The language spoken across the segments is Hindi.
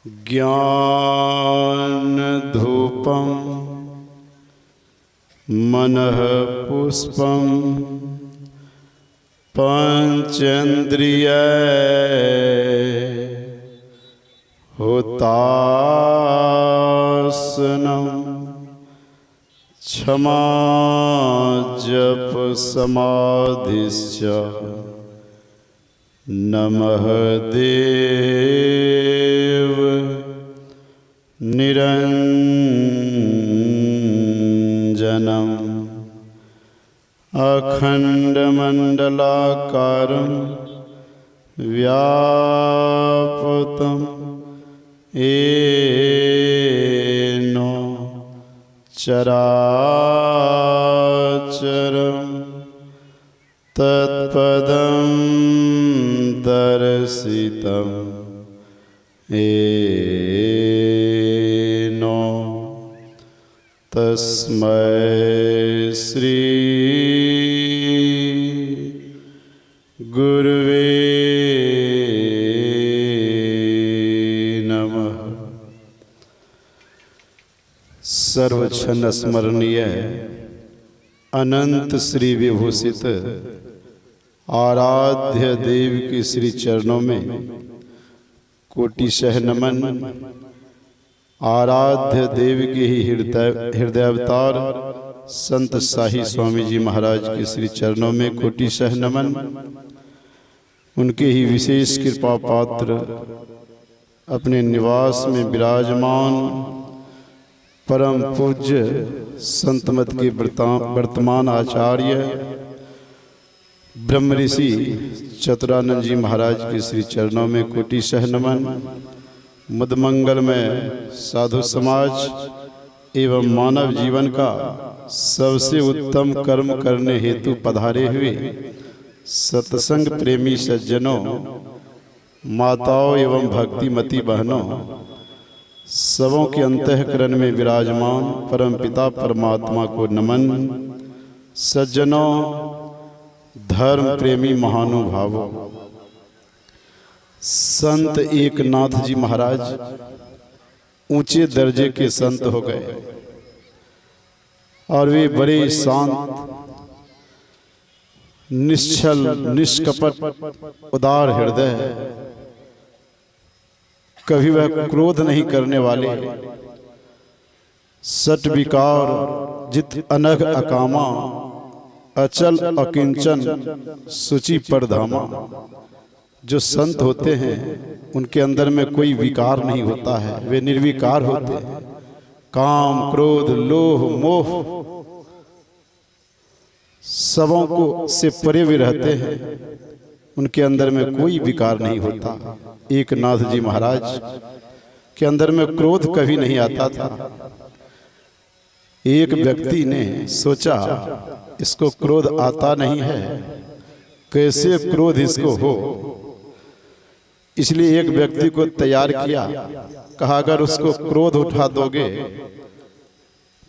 ज्ञानधूपं मनः पुष्पं पंचेन्द्रिय हुतासनं क्षमा जप समाधिश्च नमः देव निरंजनम् अखंडमंडलाकारं व्यापृतं येन चराचरं तत्पदं दर्शितं येन तस्मै श्री गुरुवे नमः। सर्वक्षण स्मरणीय अनंत श्री विभूषित आराध्य देव के श्री चरणों में कोटिशः नमन। आराध्य देव के ही हृदयावतार संत शाही स्वामी जी महाराज के श्री चरणों में कोटिशः नमन। उनके ही विशेष कृपा पात्र अपने निवास में विराजमान परम पूज्य संत मत के वर्तमान आचार्य ब्रह्म ऋषि चतुरानंद जी महाराज के श्री चरणों में कोटिशः नमन। मुदमंगल में साधु समाज एवं मानव जीवन का सबसे उत्तम कर्म करने हेतु पधारे हुए सत्संग प्रेमी सज्जनों, माताओं एवं भक्तिमती बहनों, सबों के अंतःकरण में विराजमान परम पिता परमात्मा को नमन। सज्जनों, धर्म प्रेमी महानुभावों, संत एकनाथ जी महाराज ऊंचे दर्जे के संत हो गए और वे बड़े शांत, निश्चल, निष्कपट, उदार हृदय, कभी वह क्रोध नहीं करने वाले, सट विकार जित अनघ अकामा, अचल अकिंचन सुचि परधामा। जो संत होते हैं उनके अंदर में कोई विकार नहीं होता है, वे निर्विकार होते हैं। काम क्रोध लोभ मोह सबों को से परे वे रहते हैं, उनके अंदर में कोई विकार नहीं होता। एकनाथ जी महाराज के अंदर में क्रोध कभी नहीं आता था। एक व्यक्ति ने सोचा इसको क्रोध आता नहीं है, कैसे क्रोध इसको हो। इसलिए एक व्यक्ति को तैयार किया, कहा अगर उसको क्रोध उठा दोगे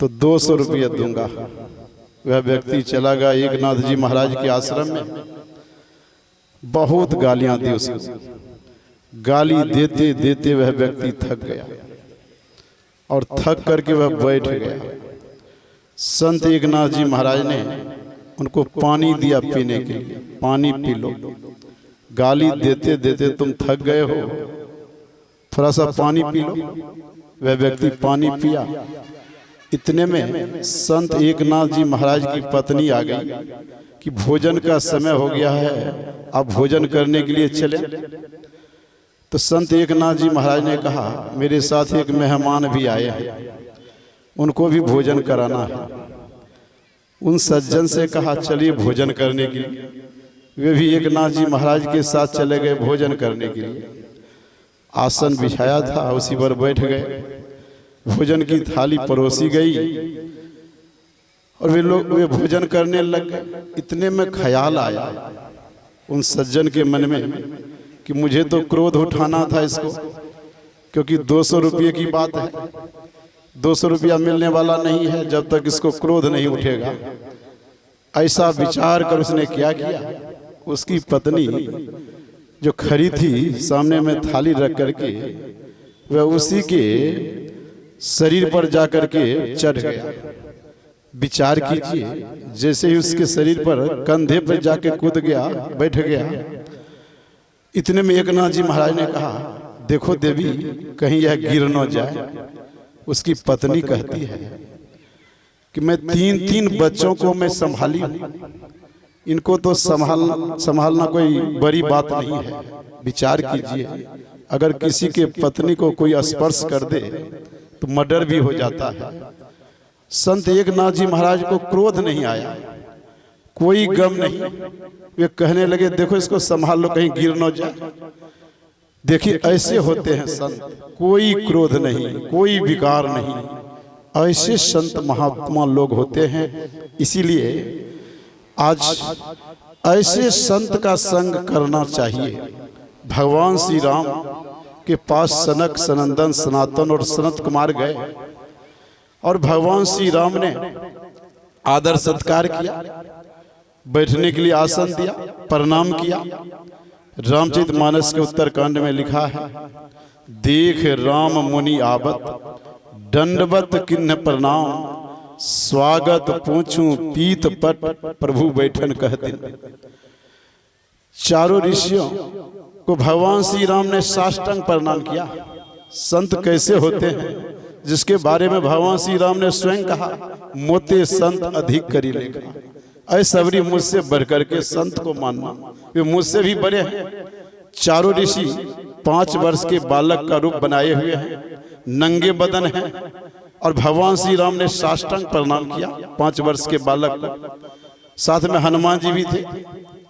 तो 200 रुपये दूंगा। वह व्यक्ति चला गया एकनाथ जी महाराज के आश्रम में, बहुत गालियां दी उसको। गाली देते देते वह व्यक्ति थक गया और थक करके वह बैठ गया। संत एकनाथ जी महाराज ने उनको पानी दिया पीने के लिए, पानी पी लो। गाली देते देते तुम थक गए हो, थोड़ा सा पानी पी लो। वह व्यक्ति पानी पिया। इतने में संत एकनाथ जी महाराज की पत्नी आ गई कि भोजन का समय हो गया है, आप भोजन करने के लिए चले। तो संत एकनाथ जी महाराज ने कहा मेरे साथ एक मेहमान भी आए हैं, उनको भी भोजन कराना है। उन सज्जन से कहा चलिए भोजन करने के लिए। वे भी एकनाथ जी महाराज के साथ चले गए भोजन करने के लिए। आसन बिछाया था, उसी पर बैठ गए। भोजन की थाली परोसी गई और वे भोजन करने लग गए। इतने में ख्याल आया उन सज्जन के मन में कि मुझे तो क्रोध उठाना था इसको, क्योंकि 200 रुपये की बात है। 200 रुपया मिलने वाला नहीं है जब तक इसको क्रोध नहीं उठेगा। ऐसा विचार कर उसने क्या किया, उसकी पत्नी जो खड़ी थी सामने में थाली रख करके वह उसी के शरीर पर जाकर के चढ़ गया। विचार कीजिए, जैसे ही उसके शरीर पर कंधे पर जाके कूद गया, बैठ गया, इतने में एकनाथ जी महाराज ने कहा, देखो देवी, कहीं यह गिर न जाए। उसकी पत्नी कहती है कि मैं तीन बच्चों को मैं संभाली, इनको तो संभालना कोई बड़ी बात नहीं है। विचार कीजिए, अगर किसी के पत्नी को कोई स्पर्श कर दे तो मर्डर भी हो जाता है। संत एकनाथ जी महाराज को क्रोध नहीं आया, कोई गम नहीं। वे कहने लगे, देखो इसको संभाल लो, कहीं गिर न जाए। देखिए, ऐसे होते हैं संत, कोई क्रोध नहीं, कोई विकार नहीं। ऐसे संत महात्मा लोग होते हैं। इसीलिए आज ऐसे संत का संग करना चाहिए। भगवान श्री राम के पास सनक, सनंदन, सनातन और सनत कुमार गए और भगवान श्री राम ने आदर सत्कार किया, बैठने के लिए आसन दिया, प्रणाम किया। रामचरितमानस के उत्तरकांड में लिखा है, देख राम मुनि आवत, दंडवत किन्ह प्रणाम, स्वागत पूछूं पीत पट, प्रभु बैठन कहते। चारों ऋषियों को भगवान श्री राम ने साष्टांग प्रणाम किया। संत कैसे होते हैं, जिसके बारे में भगवान श्री राम ने स्वयं कहा, मोते संत अधिक करी लेखा। ऐ सबरी, मुझसे बढ़कर के संत को मानना, वे मुझसे भी बड़े हैं। चारों ऋषि 5 वर्ष के बालक का रूप बनाए हुए हैं, नंगे बदन हैं, और भगवान श्री राम ने साष्टांग प्रणाम किया 5 वर्ष के बालक को। साथ में हनुमान जी भी थे,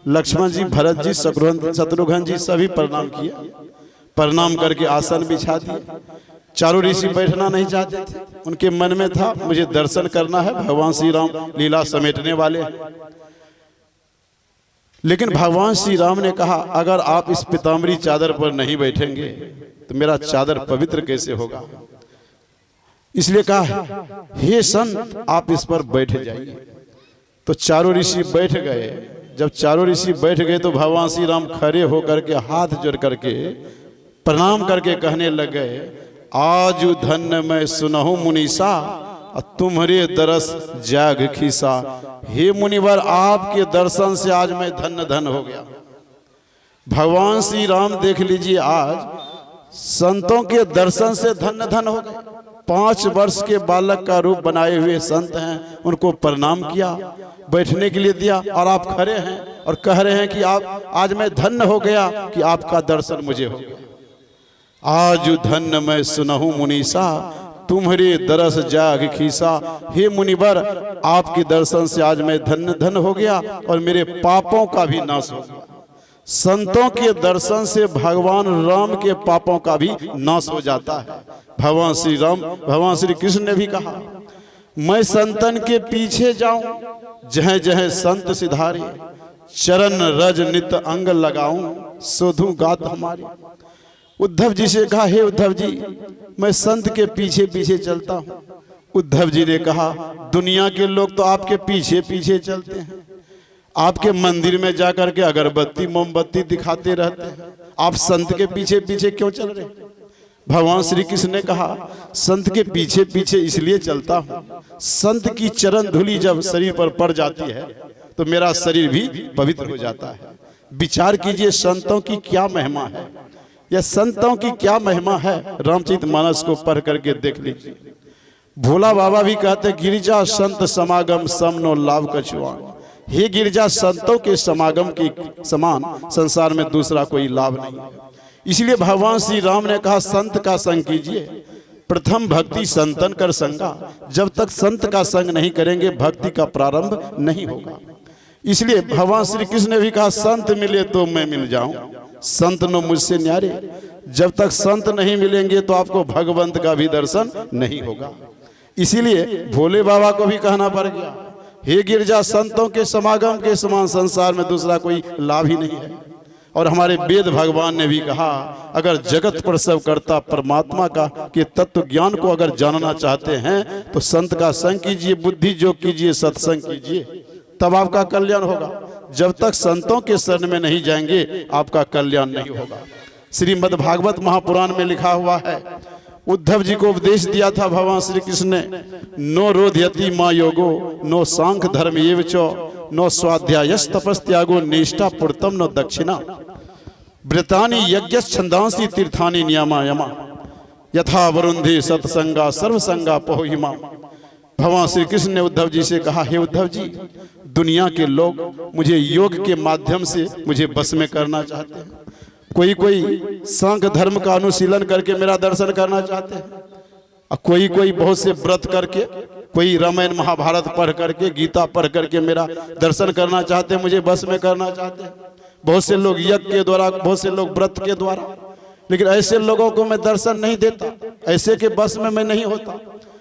लक्ष्मण जी, भरत जी, शत्रुघ्न जी सभी प्रणाम किए। प्रणाम करके आसन बिछा दिए। चारों ऋषि बैठना नहीं चाहते थे, उनके मन में था मुझे दर्शन करना है, भगवान श्री राम लीला समेटने वाले हैं। लेकिन भगवान श्री राम ने कहा, अगर आप इस पीताम्बरी चादर पर नहीं बैठेंगे तो मेरा चादर पवित्र कैसे होगा। इसलिए कहा, हे संत, आप इस पर बैठ जाइए। तो चारों ऋषि बैठ गए। जब चारों ऋषि बैठ गए तो भगवान श्री राम खड़े होकर के हाथ जोड़ करके प्रणाम करके कहने लगे, आज धन्य मैं सुनहु मुनीसा, तुम्हारे दरस जाग खीसा। हे मुनिवर, आपके दर्शन से आज मैं धन्य धन्य हो गया। भगवान श्री राम देख लीजिए, आज संतों के दर्शन से धन्य धन्य हो गए। 5 वर्ष के बालक का रूप बनाए हुए संत हैं, उनको प्रणाम किया, बैठने के लिए दिया, और आप खड़े हैं और कह रहे हैं कि आप आज मैं धन्य हो गया कि आपका दर्शन मुझे हो गया। आज धन्य मैं सुनहु मुनीसा, तुम्हारे दरस जाग खीसा। हे मुनिवर, आपके दर्शन से आज मैं धन्य धन्य हो गया और मेरे पापों का भी नाश हो गया। संतों के दर्शन से भगवान राम के पापों का भी नाश हो जाता है। भगवान श्री कृष्ण ने भी कहा, मैं संतन के पीछे जाऊं, जह जह संत सिधारे, चरण रज नित अंग लगाऊं, सोधु गात हमारे। उद्धव जी से कहा, हे उद्धव जी, मैं संत के पीछे पीछे चलता हूँ। उद्धव जी ने कहा, दुनिया के लोग तो आपके पीछे पीछे चलते हैं, आपके मंदिर में जाकर के अगरबत्ती मोमबत्ती दिखाते रहते हैं, आप संत के पीछे पीछे क्यों चल रहे। भगवान श्री कृष्ण ने कहा, संत के पीछे पीछे इसलिए चलता हूँ, संत की चरण धूलि जब शरीर पर पड़ जाती है तो मेरा शरीर भी पवित्र हो जाता है। विचार कीजिए, संतों की क्या महिमा है, या संतों की क्या महिमा है। रामचरितमानस को पढ़ करके देख लीजिए। भोला बाबा भी कहते, गिरिजा संत समागम समनो लाभ कछुआन। हे गिरिजा, संतों के समागम के समान संसार में दूसरा कोई लाभ नहीं है। इसलिए भगवान श्री राम ने कहा, संत का संग कीजिए। प्रथम भक्ति संतन कर संगा। जब तक संत का संग नहीं करेंगे, भक्ति का प्रारंभ नहीं होगा। इसलिए भगवान श्री कृष्ण ने भी कहा, संत मिले तो मैं मिल जाऊं, संत नो मुझसे न्यारे। जब तक संत नहीं मिलेंगे तो आपको भगवंत का भी दर्शन नहीं होगा। इसीलिए भोले बाबा को भी कहना पड़ गया, हे गिरजा, संतों के समागम के समान संसार में दूसरा कोई लाभ ही नहीं है। और हमारे वेद भगवान ने भी कहा, अगर जगत प्रसव करता परमात्मा का के तत्व ज्ञान को अगर जानना चाहते हैं तो संत का संग कीजिए, बुद्धि योग कीजिए, सत्संग कीजिए, तब आपका कल्याण होगा। जब तक संतों के शरण में नहीं जाएंगे, आपका कल्याण नहीं होगा। श्रीमद् भागवत महापुराण में लिखा हुआ है, उद्धव जी को उपदेश दिया था भगवान श्री कृष्ण ने, नो रोधयति माँ योगो नो सांख्य धर्म एव च नो स्वाध्यायस तपस्त्यागो निष्ठा पूर्तम नो दक्षिणा व्रतानि यज्ञ छंदांसी तीर्थानि नियमा यमा यथा वरुंधे सत्संगा सर्वसंगा पहोहिमा। भगवान श्री कृष्ण ने उद्धव जी से कहा, हे उद्धव जी, दुनिया के लोग मुझे योग के माध्यम से मुझे बस में करना चाहते हैं। कोई सांख्य धर्म का अनुशीलन करके मेरा दर्शन करना चाहते हैं, और कोई बहुत से व्रत करके, कोई रामायण महाभारत पढ़ करके, गीता पढ़ करके मेरा दर्शन करना चाहते हैं, मुझे बस में करना चाहते हैं। बहुत से लोग यज्ञ के द्वारा, बहुत से लोग व्रत के द्वारा, लेकिन ऐसे लोगों को मैं दर्शन नहीं देता, ऐसे के बस में मैं नहीं होता।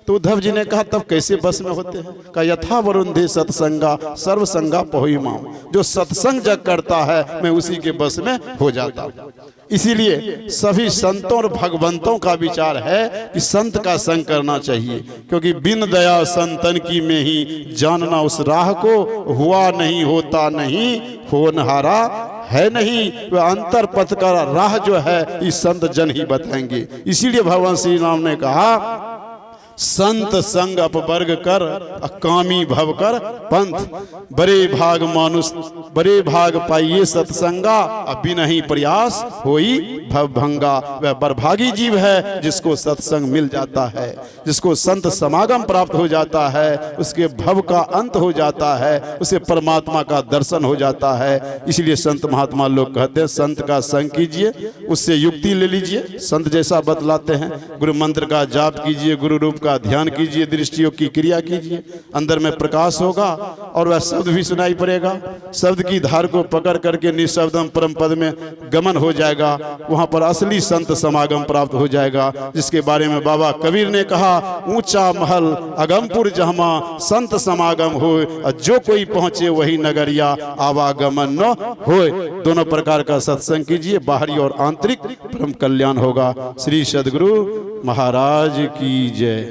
तो उद्धव जी ने कहा, तब कैसे बस में होते हैं? कहा, यथा वरुंधे सत्संगा सर्वसंगा पहोहिमा। जो सत्संग जग करता है मैं उसी के बस में हो जाता हूँ। इसीलिए सभी संतों और भगवंतों का विचार है कि संत का संग करना चाहिए, क्योंकि बिन दया संतन की में ही जानना उस राह को, हुआ नहीं होता नहीं होनहारा है नहीं। वह अंतर पथ का राह जो है इस संत जन ही बताएंगे। इसीलिए भगवान श्री राम ने कहा, संत संग अपवर्ग कर कामी भव कर पंथ, बड़े भाग मानुष बड़े भाग पाइये सत्संगा, बिन ही प्रयास होई भव भंगा। वह बरभागी जीव है जिसको सत्संग मिल जाता है, जिसको संत समागम प्राप्त हो जाता है, उसके भव का अंत हो जाता है, उसे परमात्मा का दर्शन हो जाता है। इसलिए संत महात्मा लोग कहते हैं, संत का संग कीजिए, उससे युक्ति ले लीजिए, संत जैसा बतलाते हैं। गुरु मंत्र का जाप कीजिए, गुरु रूप का ध्यान कीजिए, दृष्टियों की क्रिया कीजिए, अंदर में प्रकाश होगा और वह शब्द भी सुनाई पड़ेगा। शब्द की धार को पकड़ करके निःशब्दम परम पद में गमन हो जाएगा, वहां पर असली संत समागम प्राप्त हो जाएगा, जिसके बारे में बाबा कबीर ने कहा, ऊंचा महल अगमपुर जहमा संत समागम हो, जो कोई पहुंचे वही नगरिया आवागमन न हो। दोनों प्रकार का सत्संग कीजिए, बाहरी और आंतरिक, परम कल्याण होगा। श्री सद्गुरु महाराज की जय।